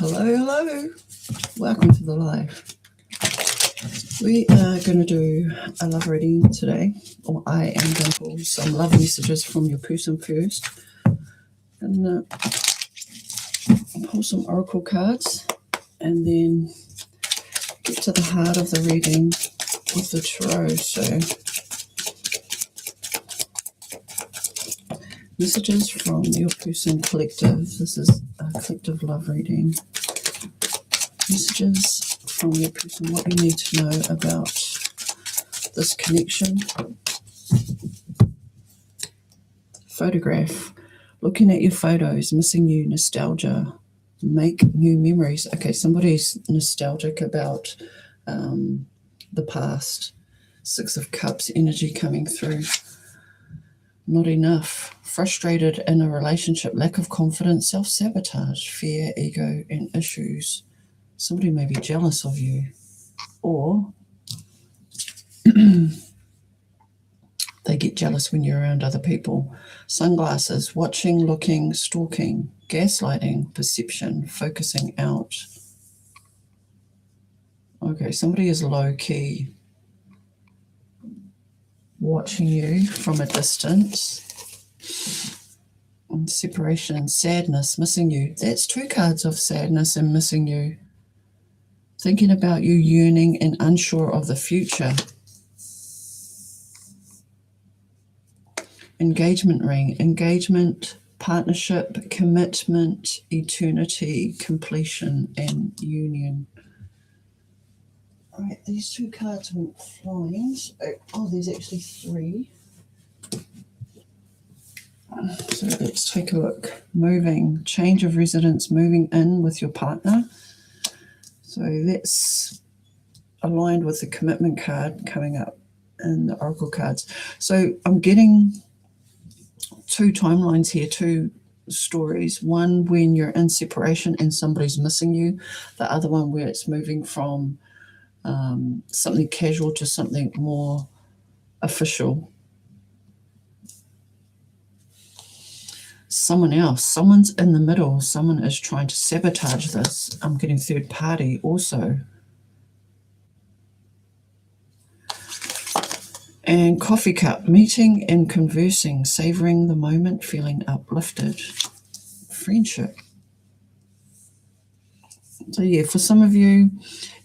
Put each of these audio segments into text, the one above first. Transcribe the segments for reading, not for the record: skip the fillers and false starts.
Hello, hello. Welcome to the live. We are going to do a love reading today, or I am going to pull some love messages from your person first. And pull some oracle cards and then get to the heart of the reading with the tarot. So, messages from your person collective. This is a collective love reading. Messages from your person, what you need to know about this connection. Photograph. Looking at your photos, missing you, nostalgia. Make new memories. Okay, somebody's nostalgic about the past. Six of Cups energy coming through. Not enough. Frustrated in a relationship. Lack of confidence, self-sabotage, fear, ego, and issues. Somebody may be jealous of you. Or they get jealous when you're around other people. Sunglasses, watching, looking, stalking, gaslighting, perception, focusing out. Okay, somebody is low-key watching you from a distance. And separation, sadness, missing you. That's two cards of sadness and missing you. Thinking about you, yearning and unsure of the future. Engagement ring, engagement, partnership, commitment, eternity, completion, and union. All right, these two cards went flying. Oh, there's actually three. So let's take a look. Moving, change of residence, moving in with your partner. So that's aligned with the commitment card coming up in the oracle cards. So I'm getting two timelines here, two stories. One when you're in separation and somebody's missing you. The other one where it's moving from something casual to something more official. Someone else, someone's in the middle. Someone is trying to sabotage this. I'm getting third party also. And coffee cup, meeting and conversing, savoring the moment, feeling uplifted. Friendship. So yeah, for some of you,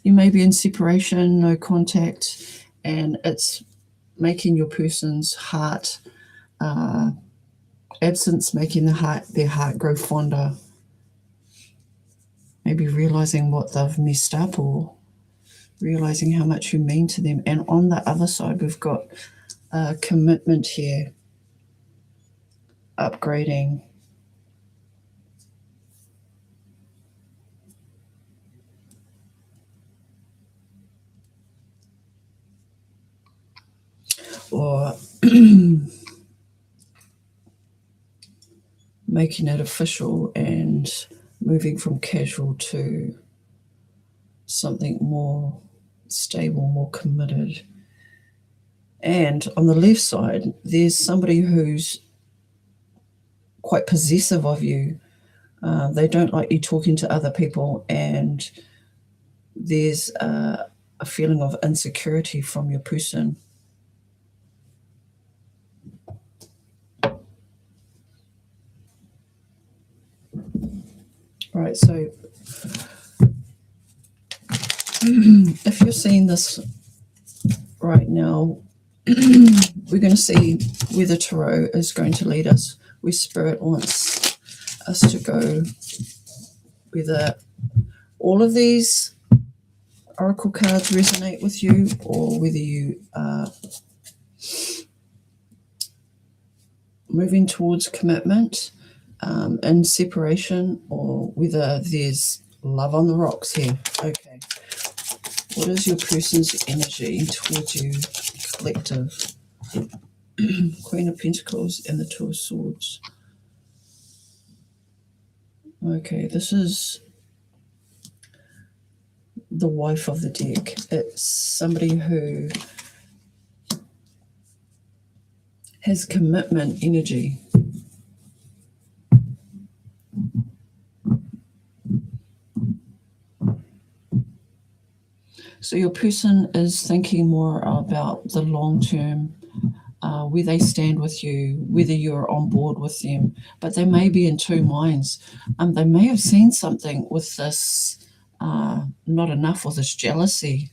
you may be in separation, no contact, and it's making your person's heart, absence making their heart grow fonder. Maybe realizing what they've messed up or realizing how much you mean to them. And on the other side, we've got commitment here, upgrading. Or making it official and moving from casual to something more stable, more committed. And on the left side, there's somebody who's quite possessive of you. They don't like you talking to other people, and there's a feeling of insecurity from your person. All right, so if you're seeing this right now, we're going to see where the tarot is going to lead us, where Spirit wants us to go, whether all of these oracle cards resonate with you or whether you are moving towards commitment and separation, or whether there's love on the rocks here. Okay. What is your person's energy towards you, collective? Queen of Pentacles and the Two of Swords. Okay, this is the wife of the deck. It's somebody who has commitment energy. So your person is thinking more about the long term, where they stand with you, whether you're on board with them, but they may be in two minds. They may have seen something with this not enough, or this jealousy.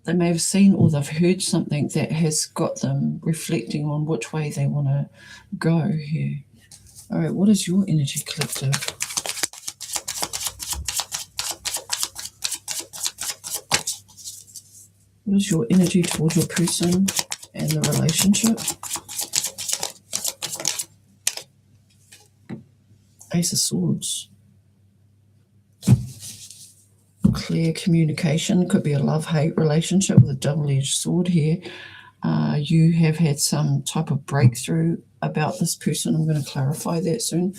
They may have seen or they've heard something that has got them reflecting on which way they want to go here. All right, what is your energy, collective? What is your energy towards your person and the relationship? Ace of Swords. Clear communication. Could be a love-hate relationship with a double-edged sword here. You have had some type of breakthrough about this person. I'm going to clarify that soon.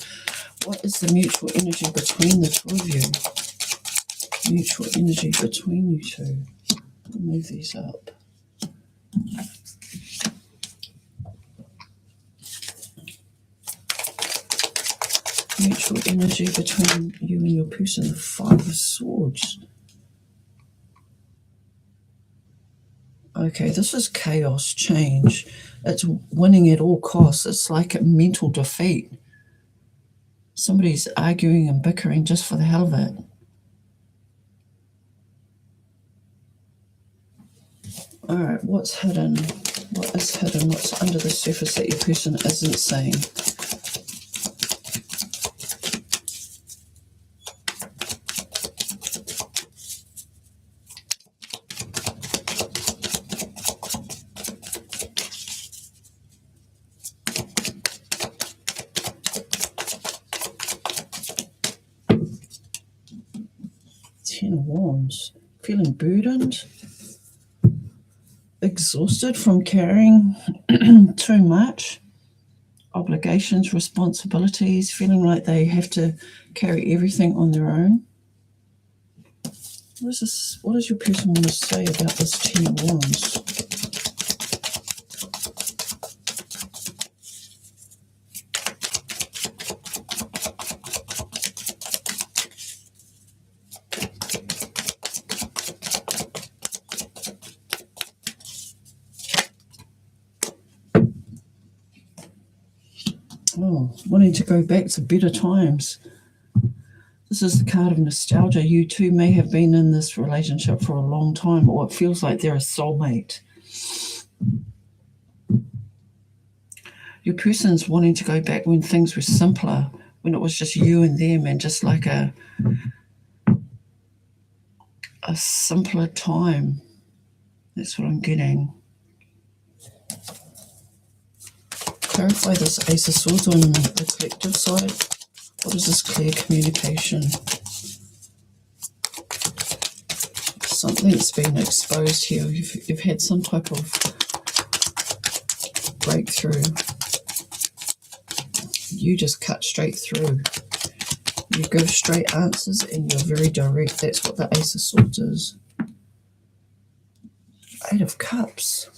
What is the mutual energy between the two of you? Mutual energy between you two. Move these up. Mutual energy between you and your person. The Five of Swords. Okay, this is chaos, change. It's winning at all costs. It's like a mental defeat. Somebody's arguing and bickering just for the hell of it. All right, what's hidden? What is hidden? What's under the surface that your person isn't saying? Ten of Wands. Feeling burdened? Exhausted from carrying too much? Obligations, responsibilities, feeling like they have to carry everything on their own? What is this? What does your person want to say about this Ten of Wands? Oh, wanting to go back to better times. This is the card of nostalgia. You two may have been in this relationship for a long time, or it feels like they're a soulmate. Your person's wanting to go back when things were simpler, when it was just you and them, and just like a simpler time. That's what I'm getting. Clarify this Ace of Swords on the collective side. What is this clear communication? Something's been exposed here. You've had some type of breakthrough. You just cut straight through. You give straight answers and you're very direct. That's what the Ace of Swords is. Eight of Cups.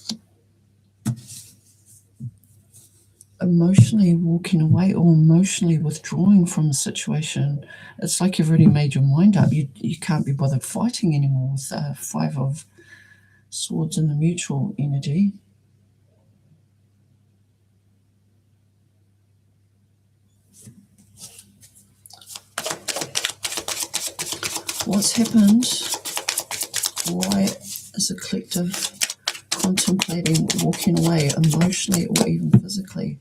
Emotionally walking away or emotionally withdrawing from the situation. It's like you've already made your mind up. You can't be bothered fighting anymore with the Five of Swords in the mutual energy. What's happened? Why is the collective contemplating walking away emotionally or even physically?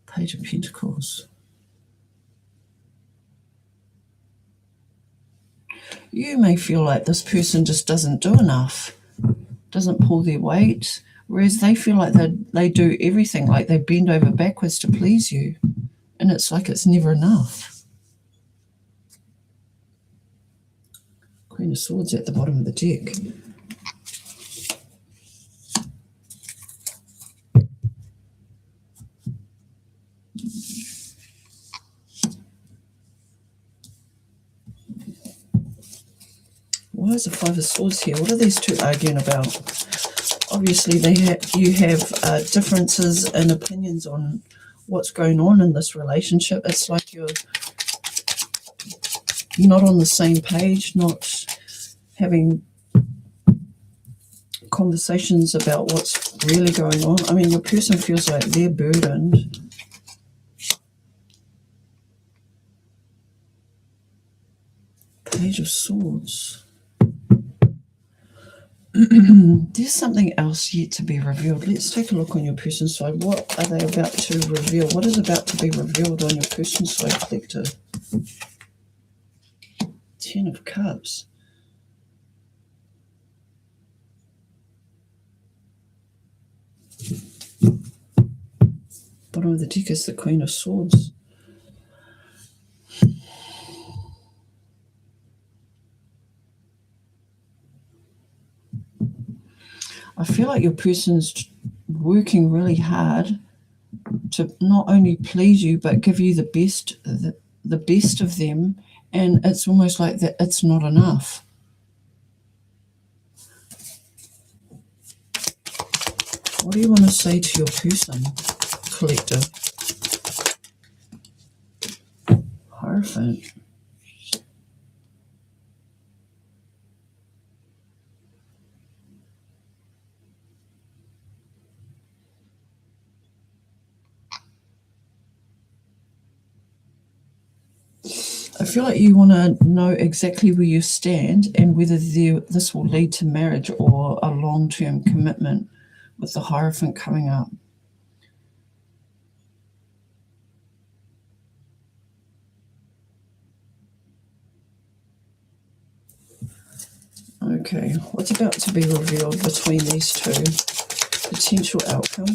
Page of Pentacles. You may feel like this person just doesn't do enough, doesn't pull their weight, whereas they feel like they do everything, like they bend over backwards to please you, and it's like it's never enough. Queen of Swords at the bottom of the deck. Why is the Five of Swords here? What are these two arguing about? Obviously, you have differences in opinions on what's going on in this relationship. It's like you're not on the same page, not having conversations about what's really going on. I mean, your person feels like they're burdened. Page of Swords. There's something else yet to be revealed. Let's take a look on your person's side. What are they about to reveal? What is about to be revealed on your person's side, collective? 10 of Cups. Bottom of the deck is the Queen of Swords. I feel like your person's working really hard to not only please you, but give you the best of them. And it's almost like that it's not enough. What do you want to say to your person, collective? Hierophant. I feel like you want to know exactly where you stand and whether this will lead to marriage or a long-term commitment, with the Hierophant coming up. Okay, what's about to be revealed between these two? Potential outcome.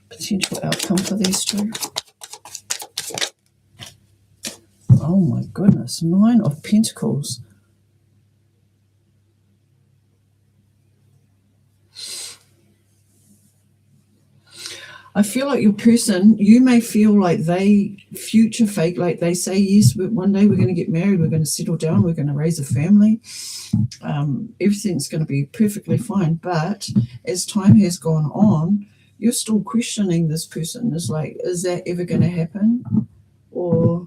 Potential outcome for these two. Oh my goodness, 9 of Pentacles. I feel like your person, you may feel like they future fake, like they say, yes, one day we're going to get married, we're going to settle down, we're going to raise a family. Everything's going to be perfectly fine. But as time has gone on, you're still questioning this person. It's like, is that ever going to happen? Or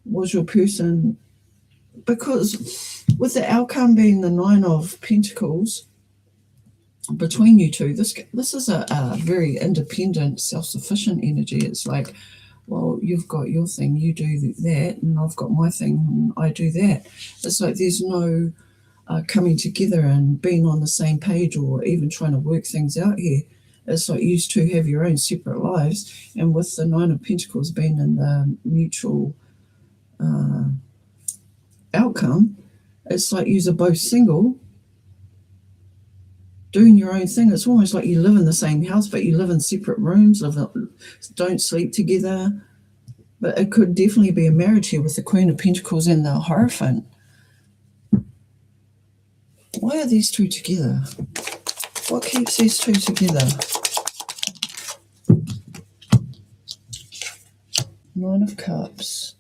was your person, because with the outcome being the 9 of Pentacles, between you two, this is a very independent, self-sufficient energy. It's like, well, you've got your thing, you do that, and I've got my thing, and I do that. It's like there's no coming together and being on the same page or even trying to work things out here. It's like you two have your own separate lives, and with the 9 of Pentacles being in the mutual outcome, it's like you're both single, doing your own thing. It's almost like you live in the same house, but you live in separate rooms, don't sleep together. But it could definitely be a marriage here with the Queen of Pentacles and the Hierophant. Why are these two together? What keeps these two together? 9 of Cups,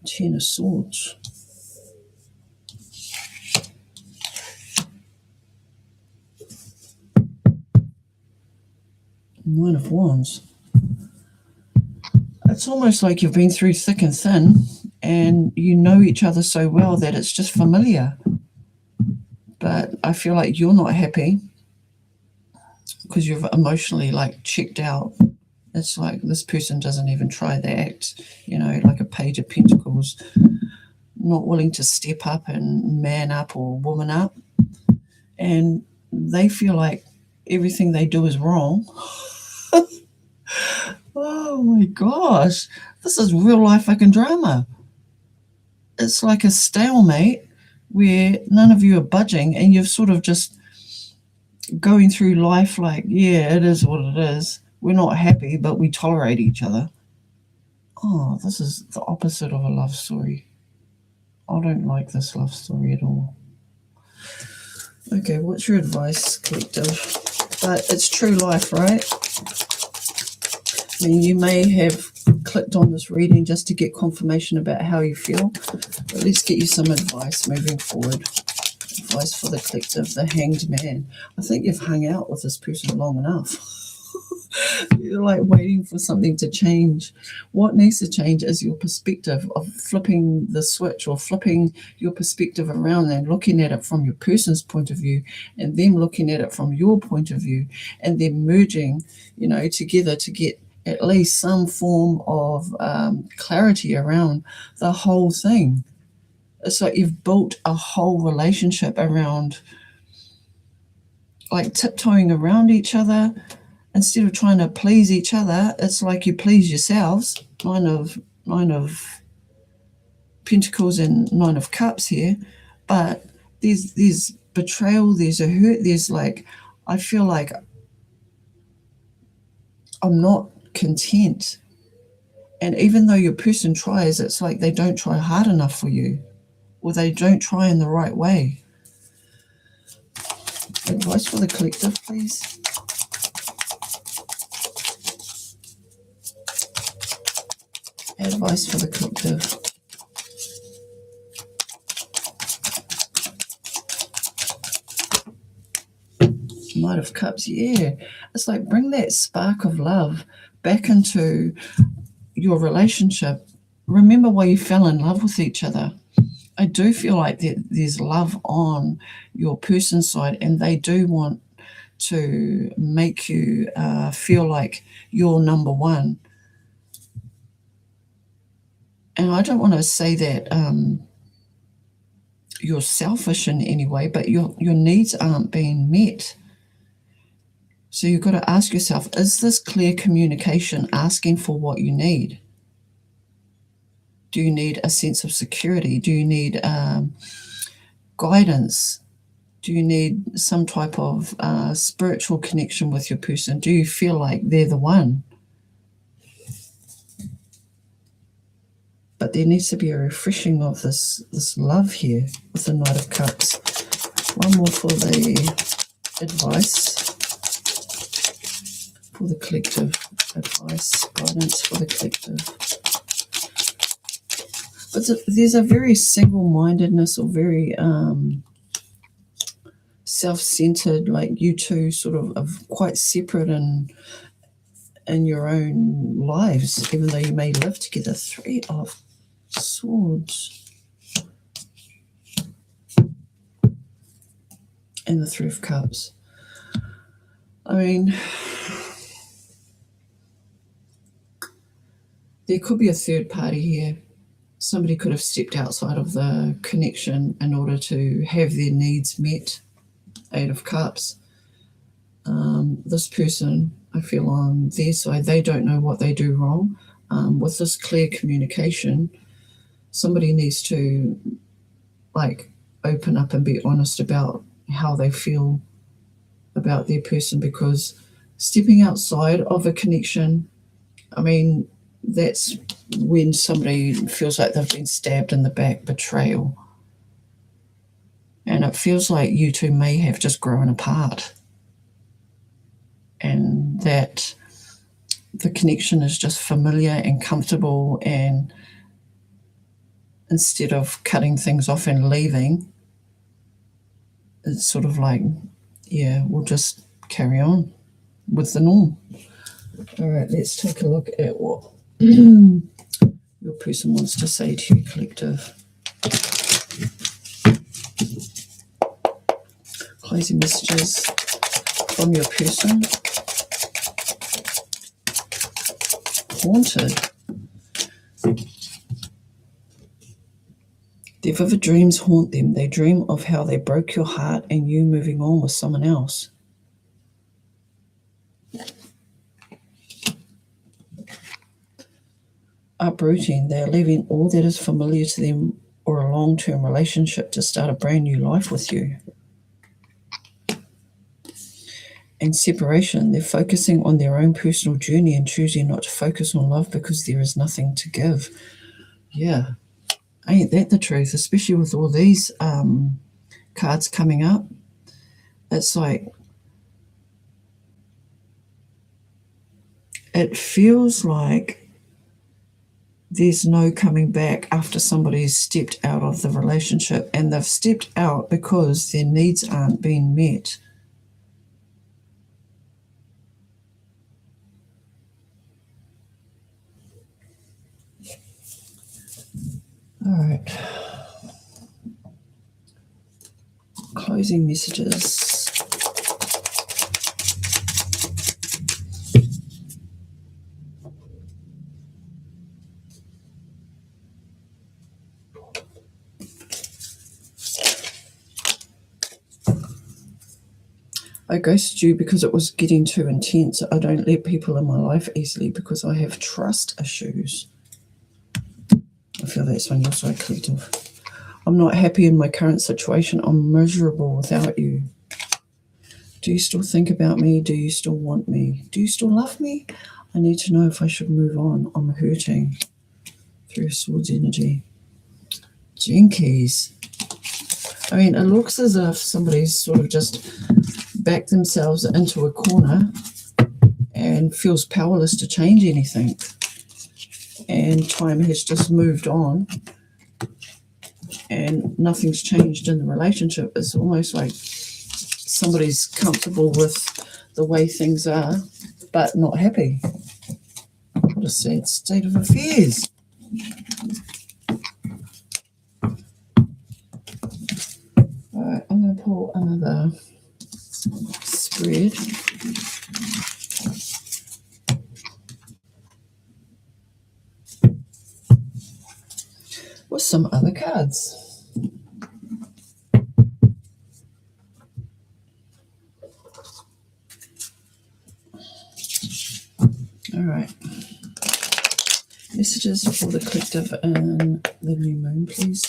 10 of Swords. Nine of Wands. It's almost like you've been through thick and thin and you know each other so well that it's just familiar. But I feel like you're not happy because you've emotionally checked out. It's like this person doesn't even try the act, like a Page of Pentacles, not willing to step up and man up or woman up. And they feel like everything they do is wrong. Oh my gosh, this is real life fucking drama. It's like a stalemate where none of you are budging and you're sort of just going through life like, yeah, it is what it is. We're not happy, but we tolerate each other. Oh, this is the opposite of a love story. I don't like this love story at all. Okay, what's your advice, collective? But it's true life, right? I mean, you may have clicked on this reading just to get confirmation about how you feel, but let's get you some advice moving forward. Advice for the collective, the Hanged Man. I think you've hung out with this person long enough. You're like waiting for something to change. What needs to change is your perspective of flipping the switch, or flipping your perspective around and looking at it from your person's point of view, and them looking at it from your point of view, and then merging, together to get at least some form of clarity around the whole thing. It's like you've built a whole relationship around, like, tiptoeing around each other. Instead of trying to please each other, it's like you please yourselves. Nine of Pentacles and Nine of Cups here. But there's betrayal, there's a hurt, there's like, I feel like I'm not content. And even though your person tries, it's like they don't try hard enough for you, or they don't try in the right way. Advice for the collective, please. Advice for the collective. Knight of Cups, yeah. It's like, bring that spark of love back into your relationship. Remember why you fell in love with each other. I do feel like there's love on your person's side, and they do want to make you feel like you're number one. And I don't want to say that you're selfish in any way, but your needs aren't being met. So you've got to ask yourself, is this clear communication asking for what you need? Do you need a sense of security? Do you need guidance? Do you need some type of spiritual connection with your person? Do you feel like they're the one? But there needs to be a refreshing of this love here with the Knight of Cups. One more for the advice for the collective. Advice, guidance for the collective. But there's a very single-mindedness, or very self-centered, like you two sort of quite separate in your own lives, even though you may live together. Three of Swords and the Three of Cups. I mean, there could be a third party here. Somebody could have stepped outside of the connection in order to have their needs met. Eight of Cups. This person, I feel on their side, they don't know what they do wrong. With this clear communication, somebody needs to like open up and be honest about how they feel about their person, because stepping outside of a connection, I mean, that's when somebody feels like they've been stabbed in the back. Betrayal. And it feels like you two may have just grown apart, and that the connection is just familiar and comfortable, and instead of cutting things off and leaving, it's sort of like, yeah, we'll just carry on with the norm. All right, let's take a look at what your person wants to say to you, collective. Closing messages from your person. Haunted. Their vivid dreams haunt them. They dream of how they broke your heart and you moving on with someone else. Uprooting. They are leaving all that is familiar to them or a long-term relationship to start a brand new life with you. And separation. They're focusing on their own personal journey and choosing not to focus on love because there is nothing to give. Yeah. Ain't that the truth? Especially with all these cards coming up. It's like, it feels like there's no coming back after somebody's stepped out of the relationship, and they've stepped out because their needs aren't being met. All right. Closing messages. I ghosted you because it was getting too intense. I don't let people in my life easily because I have trust issues. I feel that's on your side, collective. I'm not happy in my current situation. I'm miserable without you. Do you still think about me? Do you still want me? Do you still love me? I need to know if I should move on. I'm hurting. Through Swords energy. Jinkies. I mean, it looks as if somebody's sort of just backed themselves into a corner and feels powerless to change anything. And time has just moved on and nothing's changed in the relationship. It's almost like somebody's comfortable with the way things are, but not happy. What a sad state of affairs. All right, I'm going to pull another spread. With some other cards. All right. Messages for the collective and the new moon, please.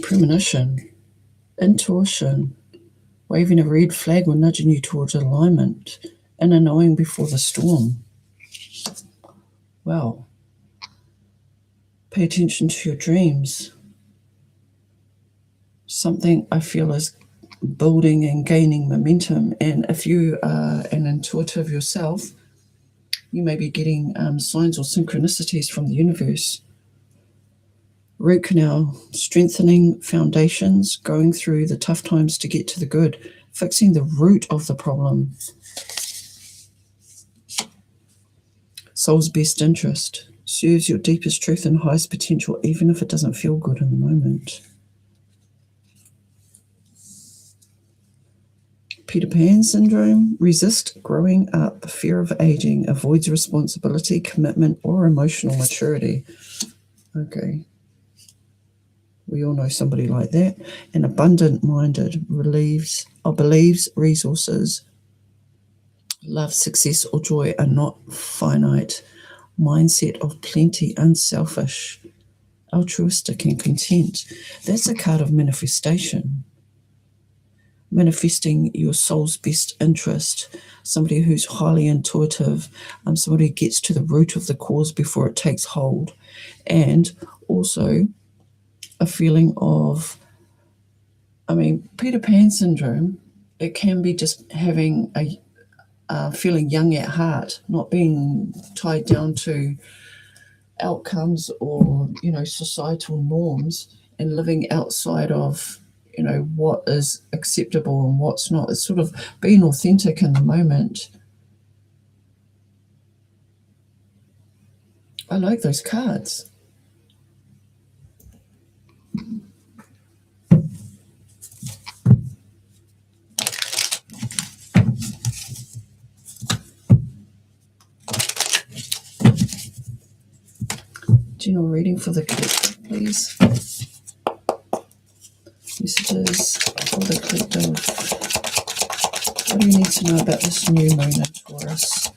Premonition, intuition, waving a red flag or nudging you towards alignment, and a knowing before the storm. Well, pay attention to your dreams. Something I feel is building and gaining momentum, and if you are an intuitive yourself, you may be getting signs or synchronicities from the universe. Root canal, strengthening foundations, going through the tough times to get to the good, fixing the root of the problem. Soul's best interest, serves your deepest truth and highest potential, even if it doesn't feel good in the moment. Peter Pan syndrome, resist growing up, fear of aging, avoids responsibility, commitment, or emotional maturity. Okay. We all know somebody like that. And abundant-minded, believes resources, love, success, or joy are not finite. Mindset of plenty, unselfish, altruistic, and content. That's a card of manifestation. Manifesting your soul's best interest. Somebody who's highly intuitive. Somebody who gets to the root of the cause before it takes hold. And also a feeling of, Peter Pan syndrome, it can be just having a feeling young at heart, not being tied down to outcomes or, societal norms, and living outside of, what is acceptable and what's not. It's sort of being authentic in the moment. I like those cards. General reading for the collective, please. Messages for the collective. What do you need to know about this new moon in Taurus?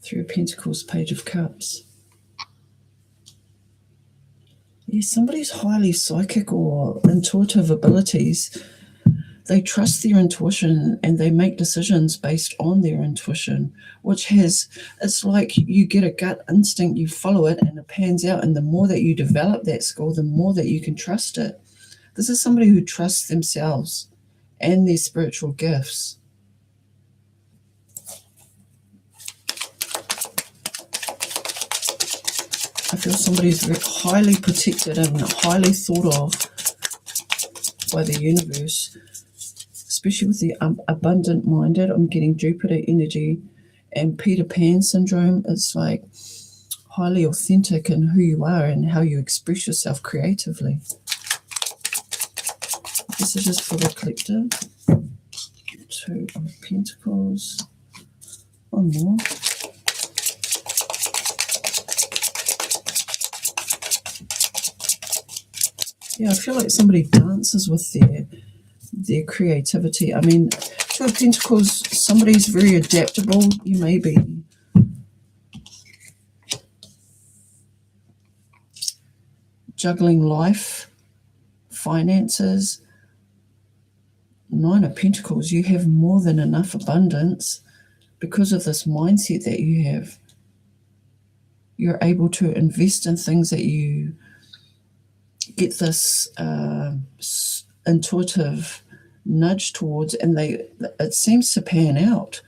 Three of Pentacles, Page of Cups. Yeah, somebody's highly psychic or intuitive abilities they trust their intuition and they make decisions based on their intuition, it's like you get a gut instinct, you follow it and it pans out. And the more that you develop that skill, the more that you can trust it. This is somebody who trusts themselves and their spiritual gifts. I feel somebody's very highly protected and highly thought of by the universe, especially with the abundant-minded. I'm getting Jupiter energy and Peter Pan syndrome. It's like highly authentic in who you are and how you express yourself creatively. Messages for the collective. 2 of Pentacles. One more. Yeah, I feel like somebody dances with their creativity. I mean, 2 of Pentacles, somebody's very adaptable. You may be juggling life, finances. 9 of Pentacles, you have more than enough abundance because of this mindset that you have. You're able to invest in things that you get this intuitive nudge towards, and it seems to pan out.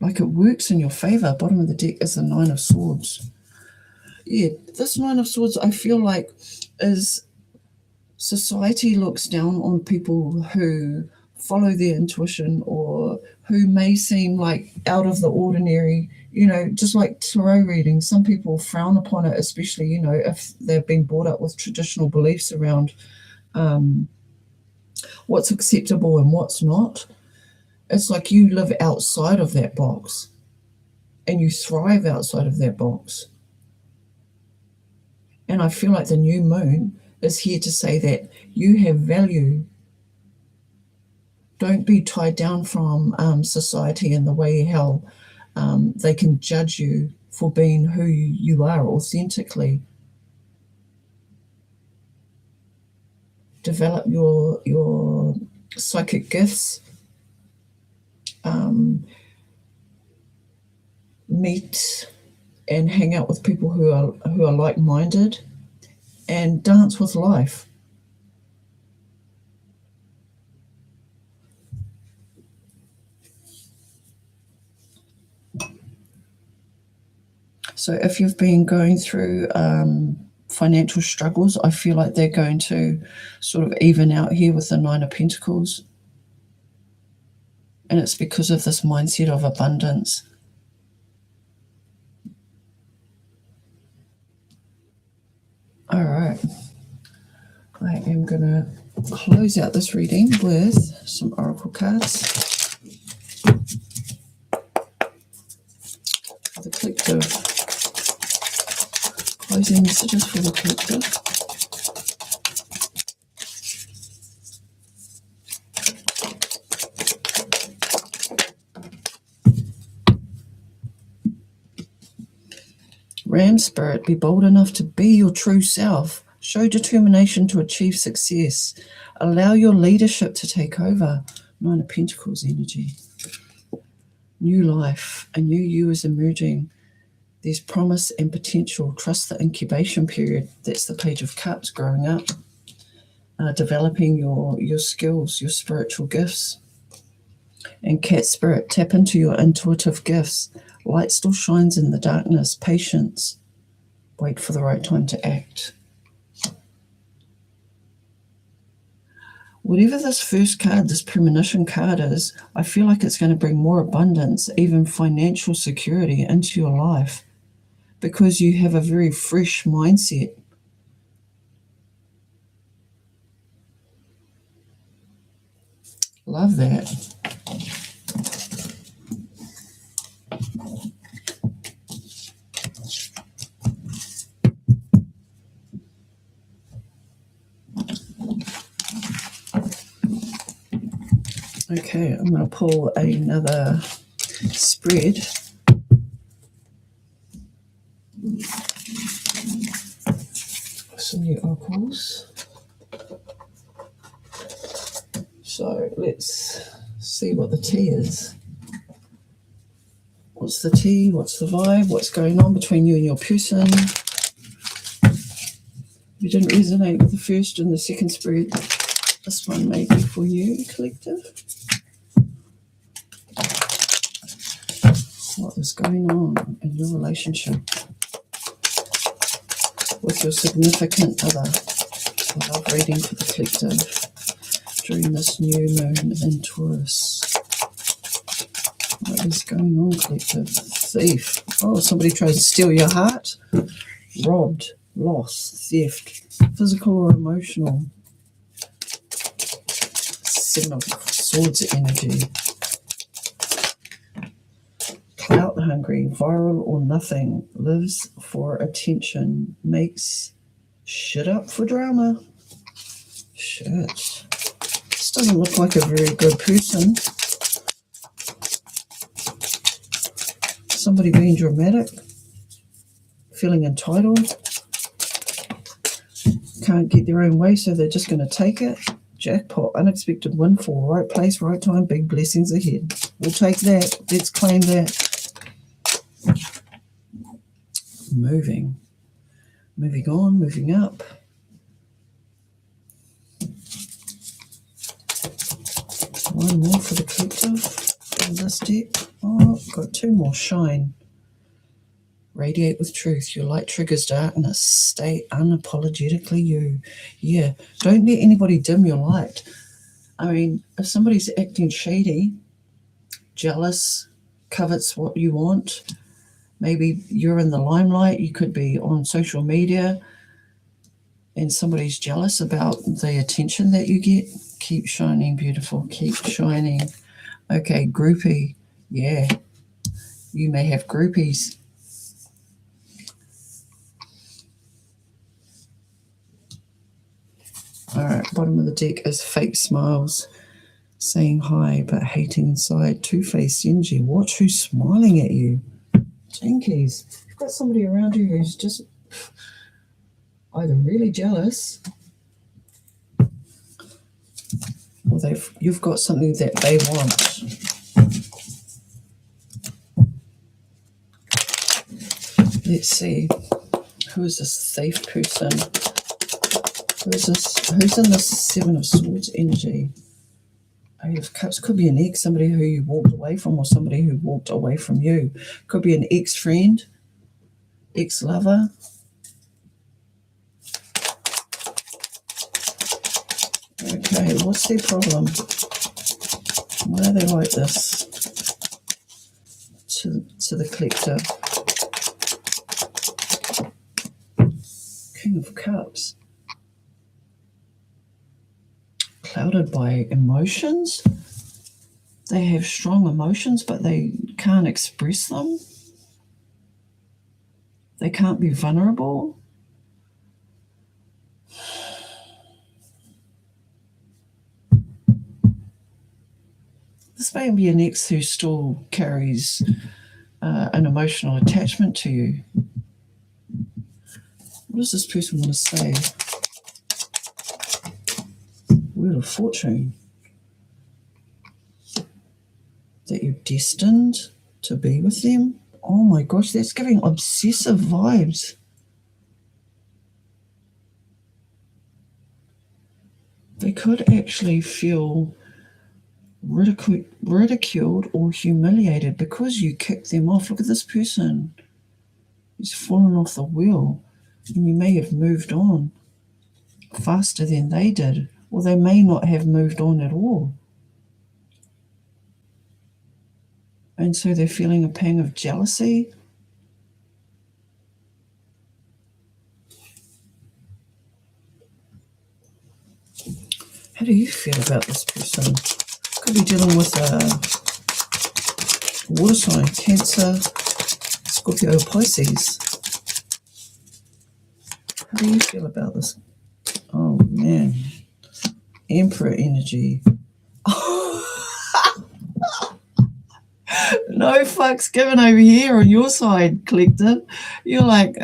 Like it works in your favor. Bottom of the deck is the 9 of Swords. Yeah, this 9 of Swords, I feel like, is society looks down on people who follow their intuition or who may seem like out of the ordinary, just like tarot reading. Some people frown upon it, especially, if they've been brought up with traditional beliefs around what's acceptable and what's not. It's like you live outside of that box and you thrive outside of that box. And I feel like the new moon is here to say that you have value. Don't be tied down from society and the way how they can judge you for being who you are authentically. Develop your psychic gifts. Meet and hang out with people who are like-minded, and dance with life. So if you've been going through financial struggles, I feel like they're going to sort of even out here with the 9 of Pentacles. And it's because of this mindset of abundance. All right. I am going to close out this reading with some oracle cards. The collective. Closing messages for the collective. Ram Spirit, be bold enough to be your true self. Show determination to achieve success. Allow your leadership to take over. 9 of Pentacles energy. New life, a new you is emerging. There's promise and potential. Trust the incubation period. That's the Page of Cups, growing up. Developing your skills, your spiritual gifts. And Cat Spirit, tap into your intuitive gifts. Light still shines in the darkness. Patience. Wait for the right time to act. Whatever this first card, this premonition card is, I feel like it's going to bring more abundance, even financial security into your life, because you have a very fresh mindset. Love that. Okay, I'm going to pull another spread. Some new oracles. So let's see what the tea is. What's the tea? What's the vibe? What's going on between you and your person? If you didn't resonate with the first and the second spread, this one may be for you, collective. What is going on in your relationship with your significant other? A love reading for the collective during this new moon in Taurus. What is going on, collective? Thief. Oh, somebody tries to steal your heart. Robbed, loss, theft, physical or emotional. Seven of Swords energy. Clout hungry, viral or nothing, lives for attention, makes shit up for drama. Shit. This doesn't look like a very good person. Somebody being dramatic, feeling entitled, can't get their own way, so they're just going to take it. Jackpot, unexpected windfall, right place, right time, big blessings ahead. We'll take that. Let's claim that. Moving on, moving up. One more for the collective in this deck. Oh, got two more. Shine. Radiate with truth. Your light triggers darkness. Stay unapologetically you. Yeah, don't let anybody dim your light. I mean, if somebody's acting shady, jealous, covets what you want, maybe you're in the limelight, you could be on social media, and somebody's jealous about the attention that you get, keep shining, beautiful, keep shining. Okay, groupie. Yeah, you may have groupies. All right, bottom of the deck is fake smiles, saying hi but hating inside. Two-faced energy. Watch who's smiling at you. Jinkies. You've got somebody around you who's just either really jealous or you've got something that they want. Let's see. Who is this thief person? Who is this? Who's in this Seven of Swords energy? Eight of Cups. Could be an ex, somebody who you walked away from, or somebody who walked away from you. Could be an ex-friend, ex-lover. Okay, what's their problem? Why are they like this to the collective? King of Cups. Clouded by emotions. They have strong emotions, but they can't express them. They can't be vulnerable. This may be an ex who still carries an emotional attachment to you. What does this person want to say? Wheel of Fortune. That you're destined to be with them. Oh my gosh, that's giving obsessive vibes. They could actually feel ridiculed or humiliated because you kicked them off. Look at this person. He's fallen off the wheel, and you may have moved on faster than they did, or they may not have moved on at all. And so they're feeling a pang of jealousy. How do you feel about this person? Could be dealing with a water sign, Cancer, Scorpio, Pisces. How do you feel about this? Oh, man. Emperor energy. No fucks given over here on your side, collective. You're like,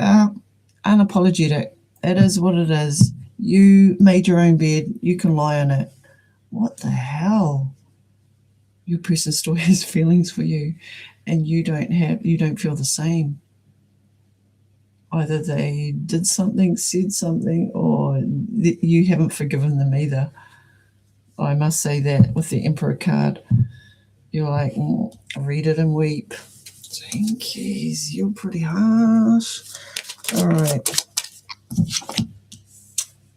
unapologetic. It is what it is. You made your own bed. You can lie on it. what the hell? Your person still has feelings for you, and you don't feel the same. Either they did something, said something, or you haven't forgiven them either. I must say that with the Emperor card, you're like, read it and weep. Jinkies, you're pretty harsh. All right.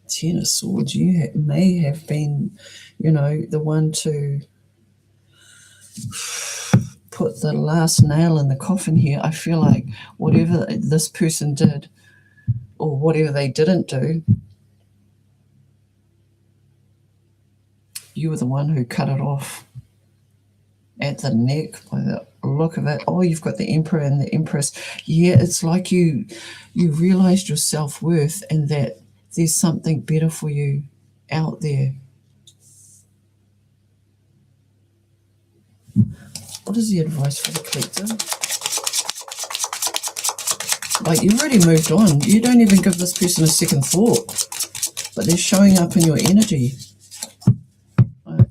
Ten of Swords, you may have been, the one to put the last nail in the coffin here. I feel like whatever this person did or whatever they didn't do, you were the one who cut it off at the neck by the look of it. Oh, you've got the Emperor and the Empress. Yeah, it's like you realized your self-worth and that there's something better for you out there. What is the advice for the collector? Like, you've already moved on. You don't even give this person a second thought, but they're showing up in your energy.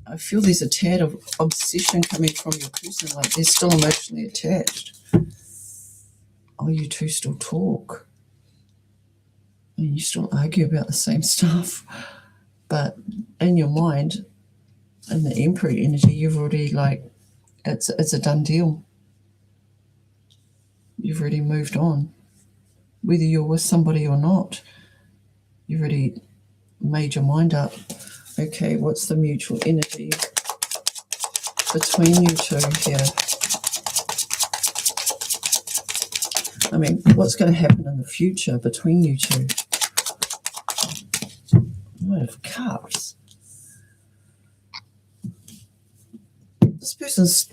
I feel there's a tad of obsession coming from your person, like they're still emotionally attached. Oh, you two still talk. And you still argue about the same stuff. But in your mind, in the Emperor energy, you've already it's a done deal. You've already moved on. Whether you're with somebody or not, you've already made your mind up. Okay, what's the mutual energy between you two here? I mean, what's going to happen in the future between you two? Knight of Cups. This person's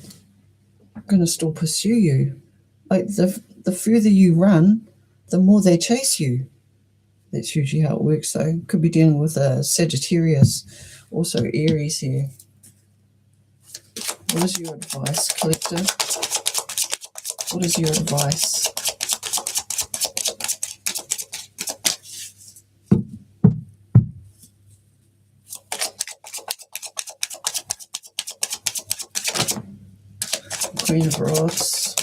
going to still pursue you. Like, the further you run, the more they chase you. That's usually how it works, though. Could be dealing with a Sagittarius, also Aries here. What is your advice, collector? What is your advice? Queen of Rods.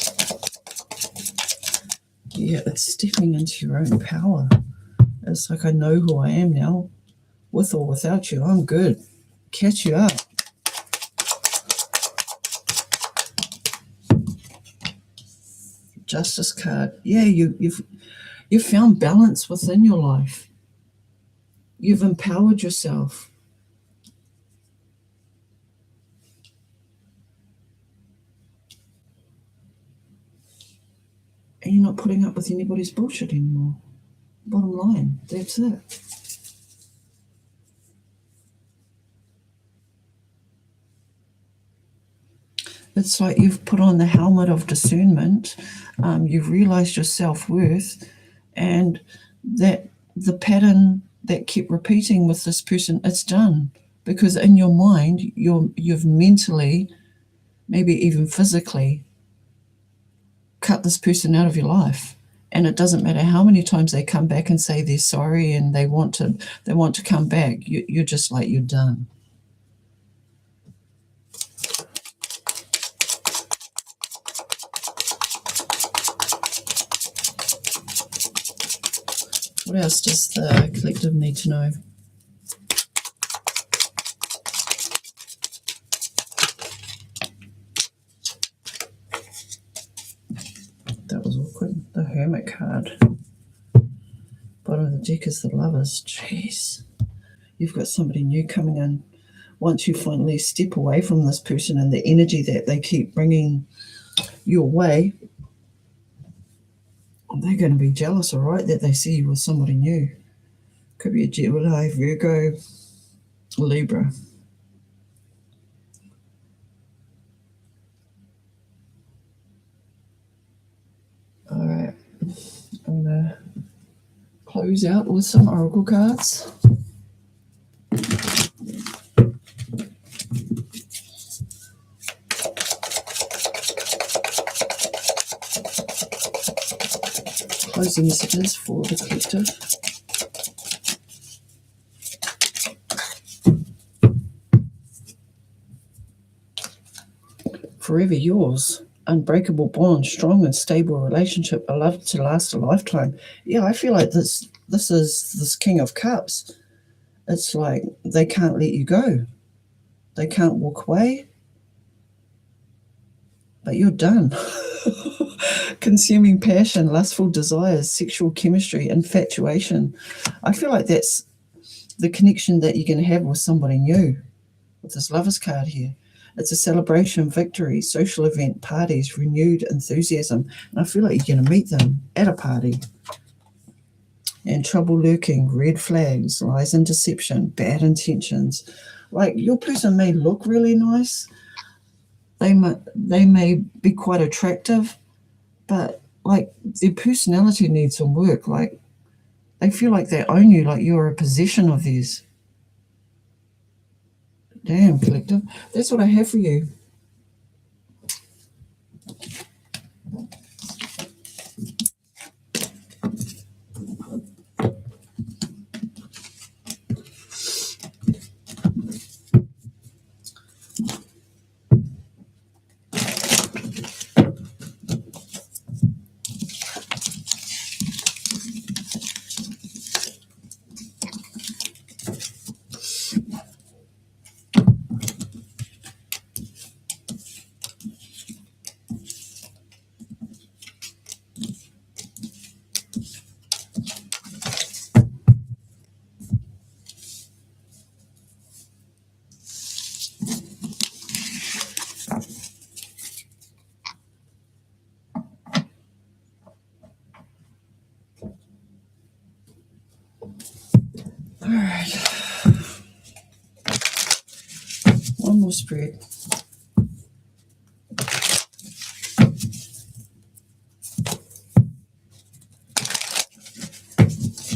Yeah, it's stepping into your own power. It's like, I know who I am now. With or without you, I'm good. Catch you up. Justice card. Yeah, you've found balance within your life. You've empowered yourself. And you're not putting up with anybody's bullshit anymore. Bottom line, that's it. It's like you've put on the helmet of discernment. You've realized your self-worth, and that the pattern that kept repeating with this person, it's done. Because in your mind, you've mentally, maybe even physically, cut this person out of your life. And it doesn't matter how many times they come back and say they're sorry and they want to come back. You're just like, you're done. What else does the collective need to know? That was awkward. The Hermit card. Bottom of the deck is the Lovers. Jeez. You've got somebody new coming in. Once you finally step away from this person and the energy that they keep bringing your way, they're going to be jealous, all right, that they see you with somebody new. Could be a Gemini, Virgo, Libra. All right. I'm going to close out with some oracle cards. Closing messages for the collective. forever yours. Unbreakable bond, strong and stable relationship, a love to last a lifetime. Yeah, I feel like this is this King of Cups. It's like they can't let you go. They can't walk away. But you're done. Consuming passion, lustful desires, sexual chemistry, infatuation. I feel like that's the connection that you're going to have with somebody new with this Lovers card here. It's a celebration, victory, social event, parties, renewed enthusiasm. And I feel like you're going to meet them at a party. And trouble lurking, red flags, lies and deception, bad intentions. Like, your person may look really nice. They may be quite attractive, but like their personality needs some work. Like, they feel like they own you, like you're a possession of theirs. Damn, collective. That's what I have for you. All right. One more spread.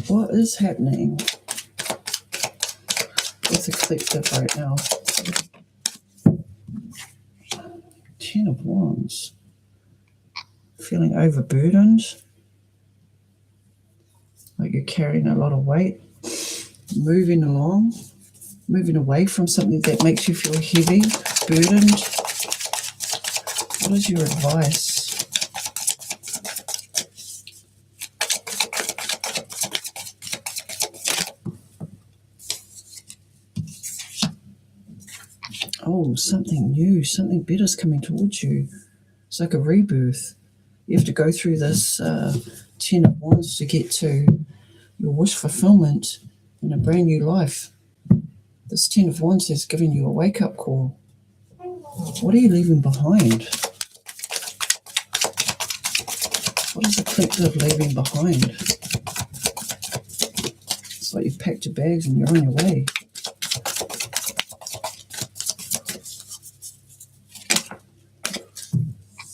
What is happening with the collective right now? 10 of Wands. Feeling overburdened. Like you're carrying a lot of weight. Moving along. Moving away from something that makes you feel heavy, burdened. What is your advice? Oh, something new, something better is coming towards you. It's like a rebirth. You have to go through this 10 of Wands to get to your wish fulfillment in a brand new life. This 10 of Wands has given you a wake-up call. What are you leaving behind? What is the collective leaving behind? It's like you've packed your bags and you're on your way.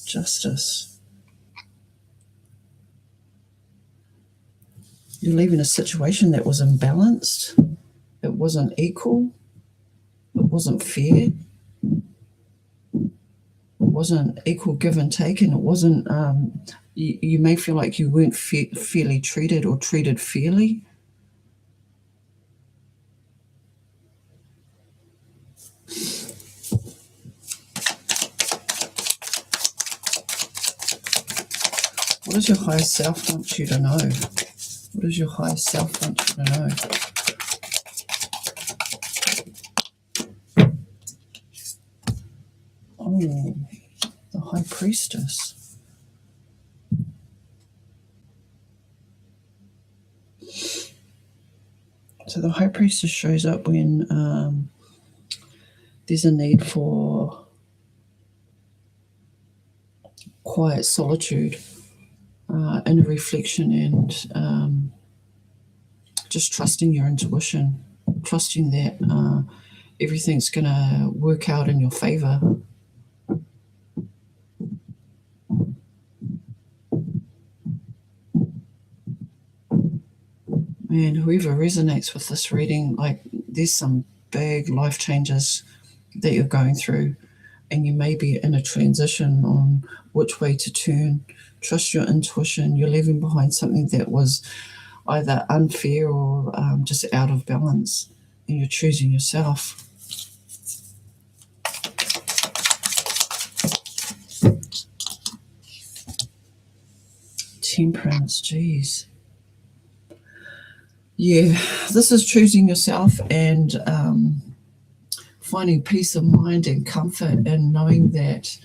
Justice. You're leaving a situation that was imbalanced. It wasn't equal. It wasn't fair. It wasn't equal give and take, and it wasn't, you may feel like you weren't fairly treated or treated fairly. What does your higher self want you to know? What does your higher self want you to know? Oh, the High Priestess. So the High Priestess shows up when there's a need for quiet solitude, inner reflection, and just trusting your intuition, trusting that everything's going to work out in your favor. And whoever resonates with this reading, like, there's some big life changes that you're going through, and you may be in a transition on which way to turn. Trust your intuition. You're leaving behind something that was either unfair or just out of balance, and you're choosing yourself. Temperance, geez. Yeah, this is choosing yourself and finding peace of mind and comfort in knowing that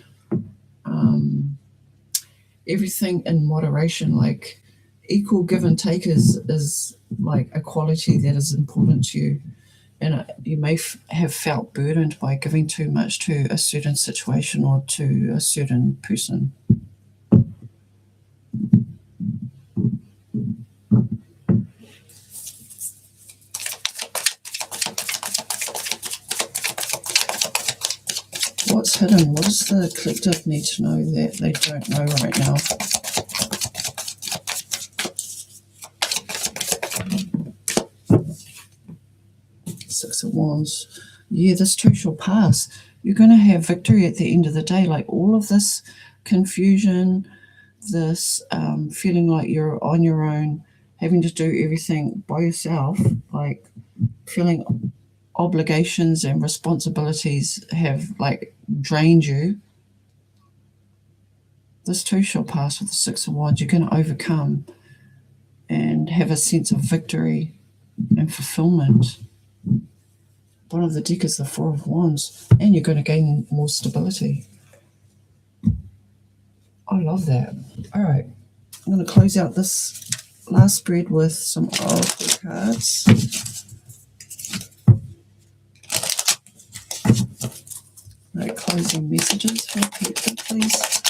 everything in moderation, like equal give and take is like a quality that is important to you. And you may have felt burdened by giving too much to a certain situation or to a certain person. What's hidden? What does the collective need to know that they don't know right now? Six of Wands. Yeah, this too shall pass. You're going to have victory at the end of the day. Like all of this confusion, this feeling like you're on your own, having to do everything by yourself, like feeling obligations and responsibilities have like drained you. This too shall pass with the Six of Wands. You're going to overcome and have a sense of victory and fulfillment. Bottom of the deck is the Four of Wands, and you're going to gain more stability. I love that. All right, I'm going to close out this last spread with some oracle cards. All right, closing messages for people, please.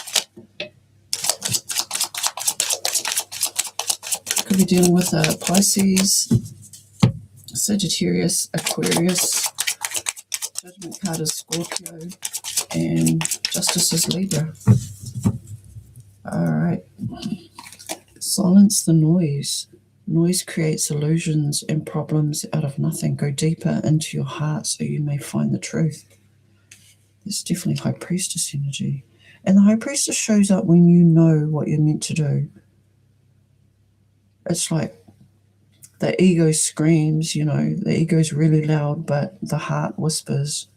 Could be dealing with a Pisces, Sagittarius, Aquarius. Judgment card is Scorpio, and Justice is Libra. All right. Silence the noise. Noise creates illusions and problems out of nothing. Go deeper into your heart so you may find the truth. There's definitely High Priestess energy. And the High Priestess shows up when you know what you're meant to do. It's like the ego screams, you know, the ego's really loud, but the heart whispers.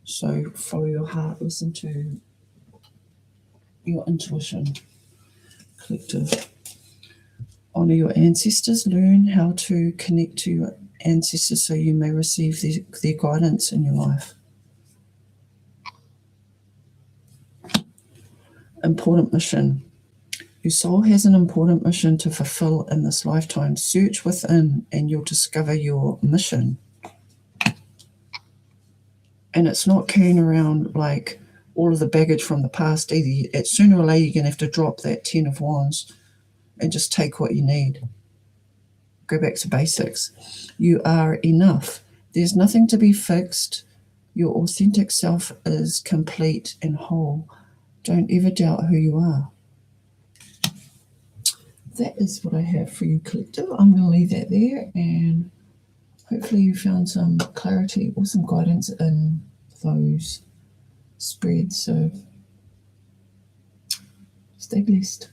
So follow your heart, listen to your intuition. Collective. Honor your ancestors, learn how to connect to your ancestors so you may receive their guidance in your life. Important mission. Your soul has an important mission to fulfill in this lifetime. Search within and you'll discover your mission. And it's not carrying around like all of the baggage from the past either. Sooner or later, you're going to have to drop that 10 of Wands and just take what you need. Go back to basics. You are enough. There's nothing to be fixed. Your authentic self is complete and whole. Don't ever doubt who you are. That is what I have for you, collective. I'm going to leave that there, and hopefully you found some clarity or some guidance in those spreads. So stay blessed.